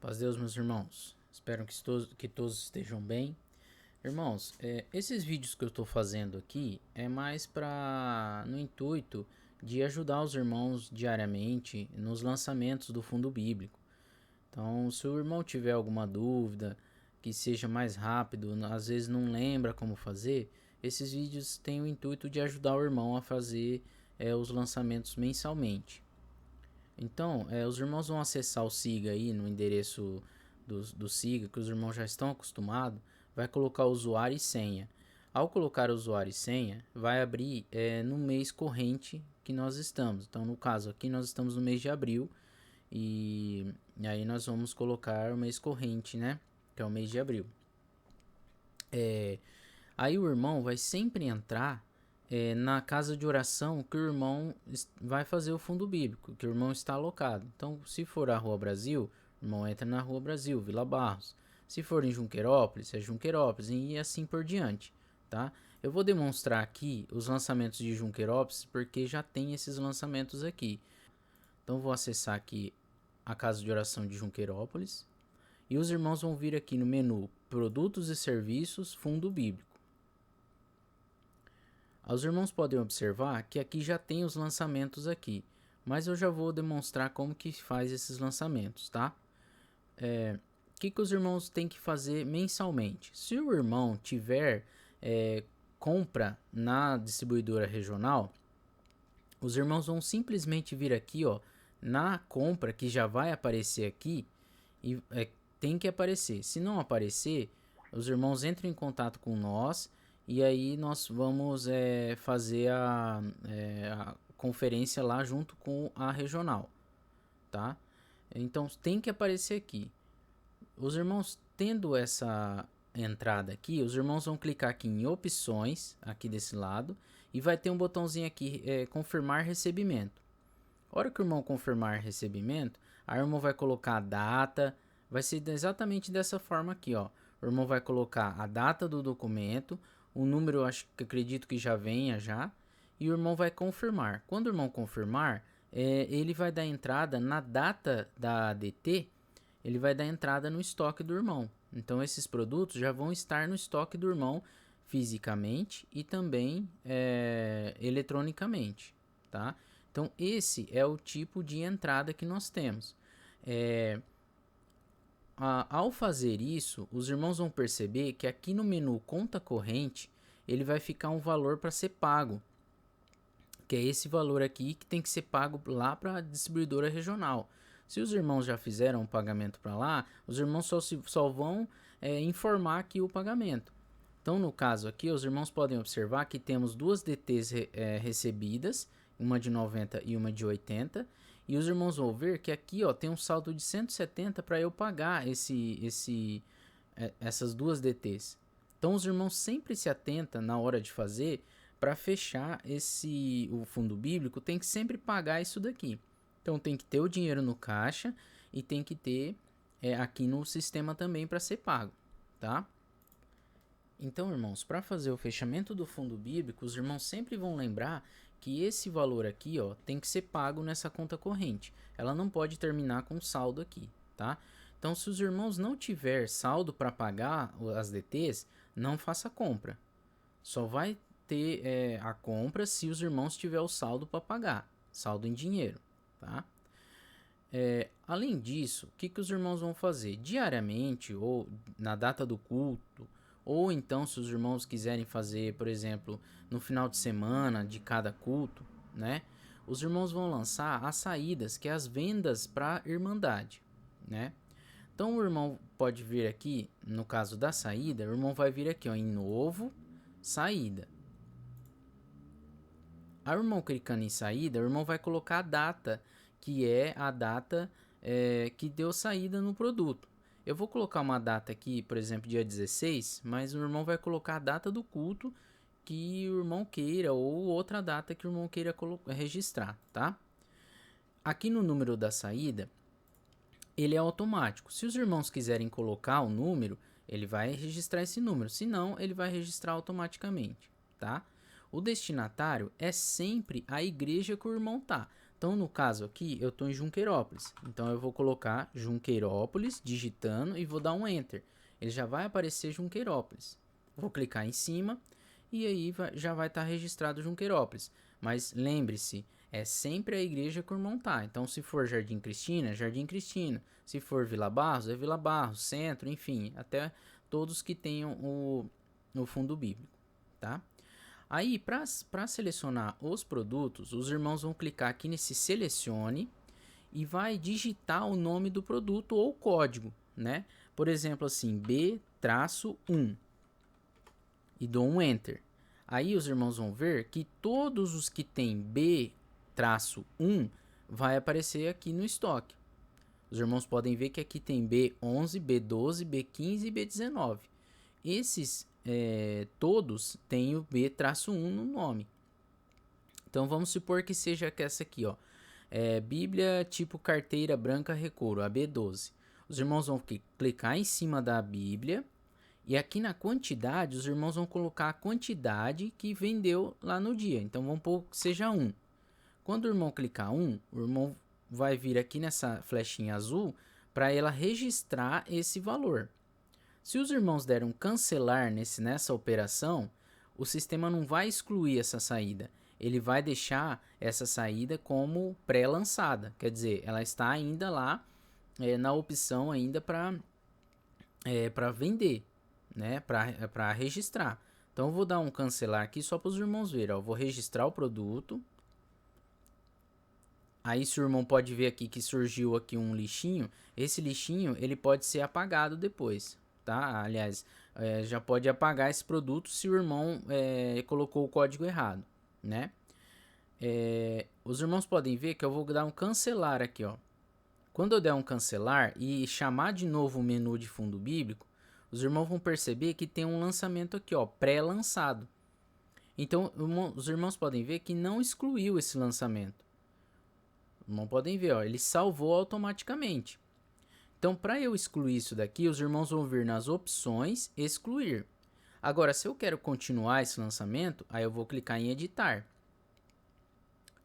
Paz de Deus, meus irmãos. Espero que todos estejam bem. Irmãos, esses vídeos que eu estou fazendo aqui é mais no intuito de ajudar os irmãos diariamente nos lançamentos do fundo bíblico. Então, se o irmão tiver alguma dúvida, que seja mais rápido, às vezes não lembra como fazer, esses vídeos têm o intuito de ajudar o irmão a fazer os lançamentos mensalmente. Então, os irmãos vão acessar o SIGA aí no endereço do SIGA, que os irmãos já estão acostumados, vai colocar o usuário e senha. Ao colocar o usuário e senha, vai abrir no mês corrente que nós estamos. Então, no caso aqui, nós estamos no mês de abril e aí nós vamos colocar o mês corrente, né? Que é o mês de abril. Aí o irmão vai sempre entrar na casa de oração que o irmão vai fazer o fundo bíblico, que o irmão está alocado. Então, se for a Rua Brasil, o irmão entra na Rua Brasil, Vila Barros. Se for em Junqueirópolis, é Junqueirópolis e assim por diante, tá? Eu vou demonstrar aqui os lançamentos de Junqueirópolis porque já tem esses lançamentos aqui. Então, vou acessar aqui a casa de oração de Junqueirópolis e os irmãos vão vir aqui no menu Produtos e Serviços, Fundo Bíblico. Os irmãos podem observar que aqui já tem os lançamentos aqui, mas eu já vou demonstrar como que faz esses lançamentos, tá? O que os irmãos têm que fazer mensalmente? Se o irmão tiver compra na distribuidora regional, os irmãos vão simplesmente vir aqui, ó, na compra que já vai aparecer aqui e tem que aparecer. Se não aparecer, os irmãos entram em contato com nós e aí nós vamos fazer a conferência lá junto com a regional, tá? Então tem que aparecer aqui. Os irmãos tendo essa entrada aqui, os irmãos vão clicar aqui em opções, aqui desse lado, e vai ter um botãozinho aqui, confirmar recebimento. A hora que o irmão confirmar recebimento, a irmão vai colocar a data, vai ser exatamente dessa forma aqui, ó. O irmão vai colocar a data do documento, o número eu acredito que já venha já, e o irmão vai confirmar. Quando o irmão confirmar, ele vai dar entrada na data da ADT, ele vai dar entrada no estoque do irmão. Então esses produtos já vão estar no estoque do irmão fisicamente e também eletronicamente, tá? Então esse é o tipo de entrada que nós temos. Ao fazer isso, os irmãos vão perceber que aqui no menu conta corrente, ele vai ficar um valor para ser pago, que é esse valor aqui que tem que ser pago lá para a distribuidora regional. Se os irmãos já fizeram o pagamento para lá, os irmãos só vão informar aqui o pagamento. Então, no caso aqui, os irmãos podem observar que temos duas DTs recebidas, uma de 90 e uma de 80, e os irmãos vão ver que aqui tem um saldo de 170 para eu pagar essas duas DTs. Então, os irmãos sempre se atentam na hora de fazer para fechar o fundo bíblico, tem que sempre pagar isso daqui. Então, tem que ter o dinheiro no caixa e tem que ter aqui no sistema também para ser pago, tá? Então, irmãos, para fazer o fechamento do fundo bíblico, os irmãos sempre vão lembrar que esse valor aqui, ó, tem que ser pago nessa conta corrente. Ela não pode terminar com saldo aqui, tá? Então, se os irmãos não tiver saldo para pagar as DTs, não faça compra. Só vai ter a compra se os irmãos tiver o saldo para pagar, saldo em dinheiro, tá? Além disso, o que os irmãos vão fazer? Diariamente ou na data do culto, ou então se os irmãos quiserem fazer, por exemplo, no final de semana de cada culto, né? Os irmãos vão lançar as saídas, que é as vendas para irmandade, né? Então o irmão pode vir aqui, no caso da saída, o irmão vai vir aqui, ó, em novo, saída. Aí o irmão clicando em saída, o irmão vai colocar a data, que é a data que deu saída no produto. Eu vou colocar uma data aqui, por exemplo, dia 16, mas o irmão vai colocar a data do culto que o irmão queira ou outra data que o irmão queira registrar, tá? Aqui no número da saída, ele é automático. Se os irmãos quiserem colocar o número, ele vai registrar esse número, se não, ele vai registrar automaticamente, tá? O destinatário é sempre a igreja que o irmão tá. Então, no caso aqui, eu estou em Junqueirópolis. Então, eu vou colocar Junqueirópolis, digitando, e vou dar um Enter. Ele já vai aparecer Junqueirópolis. Vou clicar em cima e aí já vai estar registrado Junqueirópolis. Mas lembre-se, é sempre a igreja que o irmão tá. Então, se for Jardim Cristina, é Jardim Cristina. Se for Vila Barros, é Vila Barros, Centro, enfim, até todos que tenham o fundo bíblico, tá? Aí, para selecionar os produtos, os irmãos vão clicar aqui nesse selecione e vai digitar o nome do produto ou código, né? Por exemplo, assim, B-1 e dou um Enter. Aí os irmãos vão ver que todos os que tem B-1 vai aparecer aqui no estoque. Os irmãos podem ver que aqui tem B11, B12, B15 e B19. Esses todos têm o B-1 no nome. Então vamos supor que seja essa aqui, ó. Bíblia tipo carteira branca recouro, a B12. Os irmãos vão clicar em cima da Bíblia e aqui na quantidade os irmãos vão colocar a quantidade que vendeu lá no dia. Então vamos pôr que seja 1. Quando o irmão clicar 1, o irmão vai vir aqui nessa flechinha azul para ela registrar esse valor. Se os irmãos deram cancelar nessa operação, o sistema não vai excluir essa saída. Ele vai deixar essa saída como pré-lançada. Quer dizer, ela está ainda lá na opção ainda para vender, né? Para registrar. Então, eu vou dar um cancelar aqui só para os irmãos verem. Eu vou registrar o produto. Aí, se o irmão pode ver aqui que surgiu aqui um lixinho, esse lixinho ele pode ser apagado depois. Tá? Aliás, já pode apagar esse produto se o irmão colocou o código errado, né? Os irmãos podem ver que eu vou dar um cancelar aqui, ó. Quando eu der um cancelar e chamar de novo o menu de fundo bíblico, os irmãos vão perceber que tem um lançamento aqui, ó, pré-lançado. Então, os irmãos podem ver que não excluiu esse lançamento. Os irmãos podem ver, ó, ele salvou automaticamente. Então, para eu excluir isso daqui, os irmãos vão vir nas opções, excluir. Agora, se eu quero continuar esse lançamento, aí eu vou clicar em editar.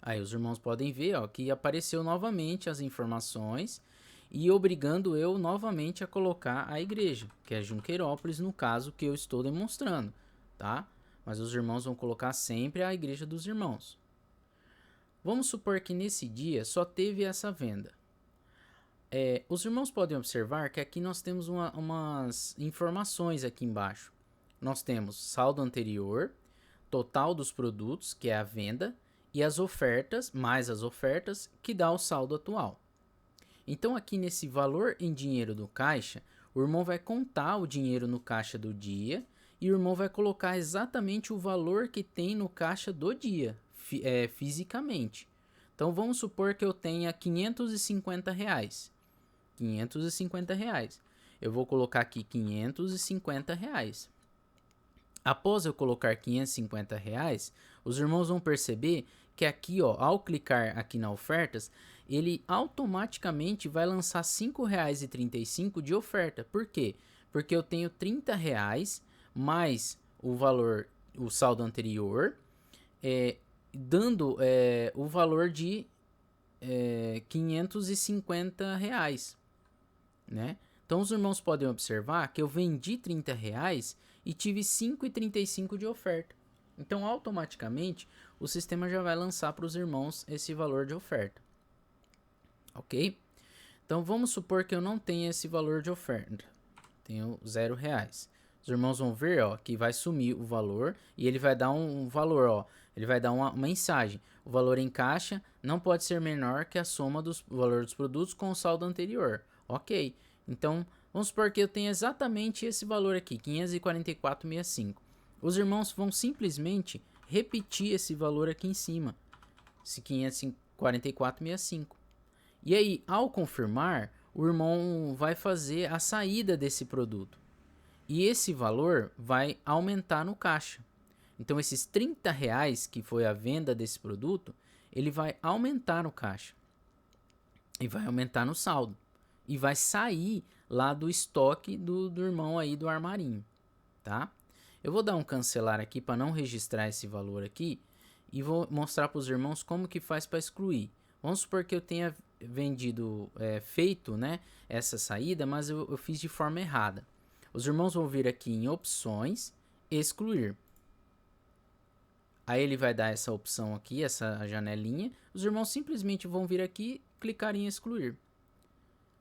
Aí os irmãos podem ver, ó, que apareceu novamente as informações e obrigando eu novamente a colocar a igreja, que é Junqueirópolis, no caso que eu estou demonstrando, tá? Mas os irmãos vão colocar sempre a igreja dos irmãos. Vamos supor que nesse dia só teve essa venda. Os irmãos podem observar que aqui nós temos umas informações aqui embaixo. Nós temos saldo anterior, total dos produtos, que é a venda, e as ofertas, mais as ofertas, que dá o saldo atual. Então aqui nesse valor em dinheiro do caixa, o irmão vai contar o dinheiro no caixa do dia e o irmão vai colocar exatamente o valor que tem no caixa do dia, fisicamente. Então vamos supor que eu tenha R$550. R$550. Eu vou colocar aqui R$550. Após eu colocar R$550, os irmãos vão perceber que aqui, ó, ao clicar aqui na ofertas, ele automaticamente vai lançar R$5,35 de oferta. Por quê? Porque eu tenho R$30 mais o valor, o saldo anterior, dando o valor de R$550. Né? Então os irmãos podem observar que eu vendi R$30 e tive R$5,35 de oferta. Então automaticamente o sistema já vai lançar para os irmãos esse valor de oferta. Ok? Então vamos supor que eu não tenha esse valor de oferta. Tenho R$0. Os irmãos vão ver, ó, que vai sumir o valor e ele vai dar um valor, ó. Ele vai dar uma mensagem. O valor em caixa não pode ser menor que a soma do valor dos produtos com o saldo anterior. Ok, então vamos supor que eu tenha exatamente esse valor aqui, 544,65. Os irmãos vão simplesmente repetir esse valor aqui em cima, esse 544,65. E aí, ao confirmar, o irmão vai fazer a saída desse produto. E esse valor vai aumentar no caixa. Então, esses R$30 que foi a venda desse produto, ele vai aumentar no caixa. E vai aumentar no saldo. E vai sair lá do estoque do irmão aí do armarinho, tá? Eu vou dar um cancelar aqui para não registrar esse valor aqui e vou mostrar para os irmãos como que faz para excluir. Vamos supor que eu tenha vendido, feito, né, essa saída, mas eu fiz de forma errada. Os irmãos vão vir aqui em opções, excluir. Aí ele vai dar essa opção aqui, essa janelinha. Os irmãos simplesmente vão vir aqui, clicar em excluir.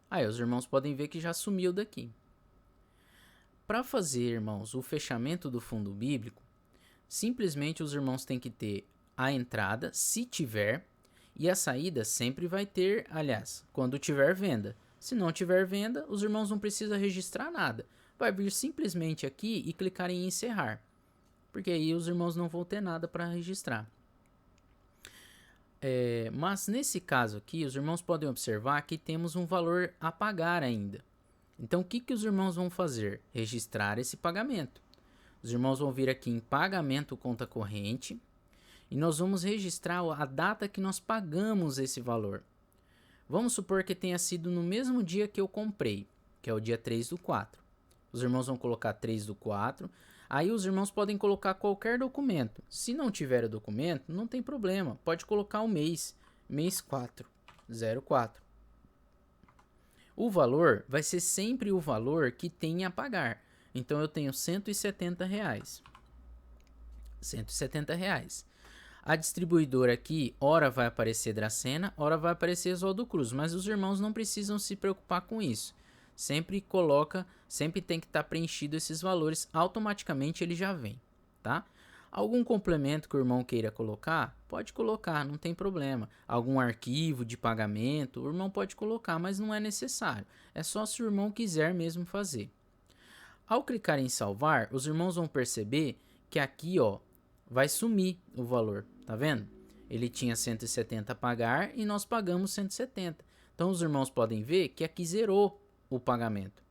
Aí os irmãos podem ver que já sumiu daqui. Para fazer, irmãos, o fechamento do fundo bíblico, simplesmente os irmãos têm que ter a entrada, se tiver, e a saída sempre vai ter, aliás, quando tiver venda. Se não tiver venda, os irmãos não precisam registrar nada. Vai vir simplesmente aqui e clicar em encerrar, porque aí os irmãos não vão ter nada para registrar. Mas nesse caso aqui, os irmãos podem observar que temos um valor a pagar ainda. Então, o que os irmãos vão fazer? Registrar esse pagamento. Os irmãos vão vir aqui em pagamento conta corrente e nós vamos registrar a data que nós pagamos esse valor. Vamos supor que tenha sido no mesmo dia que eu comprei, que é o dia 3/4. Os irmãos vão colocar 3/4. Aí os irmãos podem colocar qualquer documento. Se não tiver o documento, não tem problema. Pode colocar o mês 4/04. O valor vai ser sempre o valor que tem a pagar. Então eu tenho R$170. R$170. A distribuidora aqui, ora vai aparecer Dracena, ora vai aparecer Oswaldo Cruz, mas os irmãos não precisam se preocupar com isso. Sempre tem que estar preenchido esses valores, automaticamente ele já vem, tá? Algum complemento que o irmão queira colocar, pode colocar, não tem problema. Algum arquivo de pagamento, o irmão pode colocar, mas não é necessário. É só se o irmão quiser mesmo fazer. Ao clicar em salvar, os irmãos vão perceber que aqui, ó, vai sumir o valor, tá vendo? Ele tinha 170 a pagar e nós pagamos 170. Então os irmãos podem ver que aqui zerou o pagamento.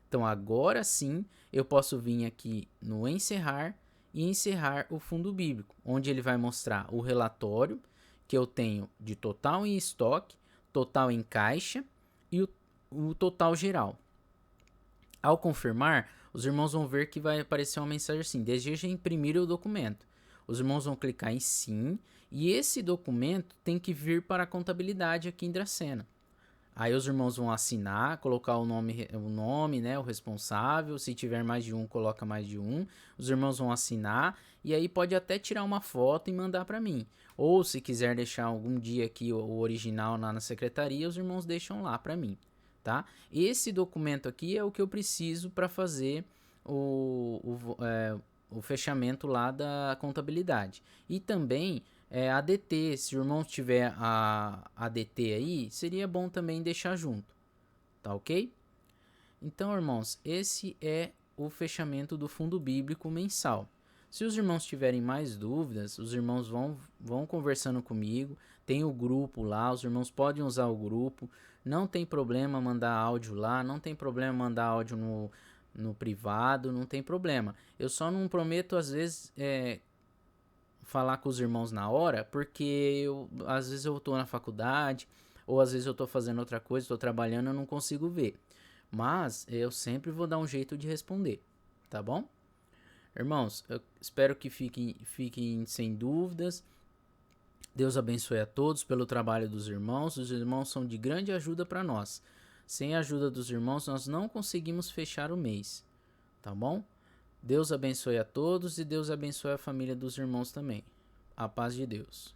Então agora sim eu posso vir aqui no encerrar e encerrar o fundo bíblico, onde ele vai mostrar o relatório que eu tenho de total em estoque, total em caixa e o total geral. Ao confirmar, os irmãos vão ver que vai aparecer uma mensagem assim: deseja imprimir o documento. Os irmãos vão clicar em sim e esse documento tem que vir para a contabilidade aqui em Dracena. Aí os irmãos vão assinar, colocar o nome, né, o responsável. Se tiver mais de um, coloca mais de um. Os irmãos vão assinar e aí pode até tirar uma foto e mandar para mim. Ou se quiser deixar algum dia aqui o original lá na secretaria, os irmãos deixam lá para mim, tá? Esse documento aqui é o que eu preciso para fazer o fechamento lá da contabilidade. E também ADT, se o irmão tiver a ADT aí, seria bom também deixar junto, tá ok? Então, irmãos, esse é o fechamento do fundo bíblico mensal. Se os irmãos tiverem mais dúvidas, os irmãos vão conversando comigo, tem o grupo lá, os irmãos podem usar o grupo, não tem problema mandar áudio lá, não tem problema mandar áudio no privado, não tem problema. Eu só não prometo, às vezes, falar com os irmãos na hora, porque às vezes eu tô na faculdade, ou às vezes eu tô fazendo outra coisa, tô trabalhando, eu não consigo ver. Mas eu sempre vou dar um jeito de responder, tá bom? Irmãos, eu espero que fiquem sem dúvidas. Deus abençoe a todos pelo trabalho dos irmãos. Os irmãos são de grande ajuda para nós. Sem a ajuda dos irmãos, nós não conseguimos fechar o mês, tá bom? Deus abençoe a todos e Deus abençoe a família dos irmãos também. A paz de Deus.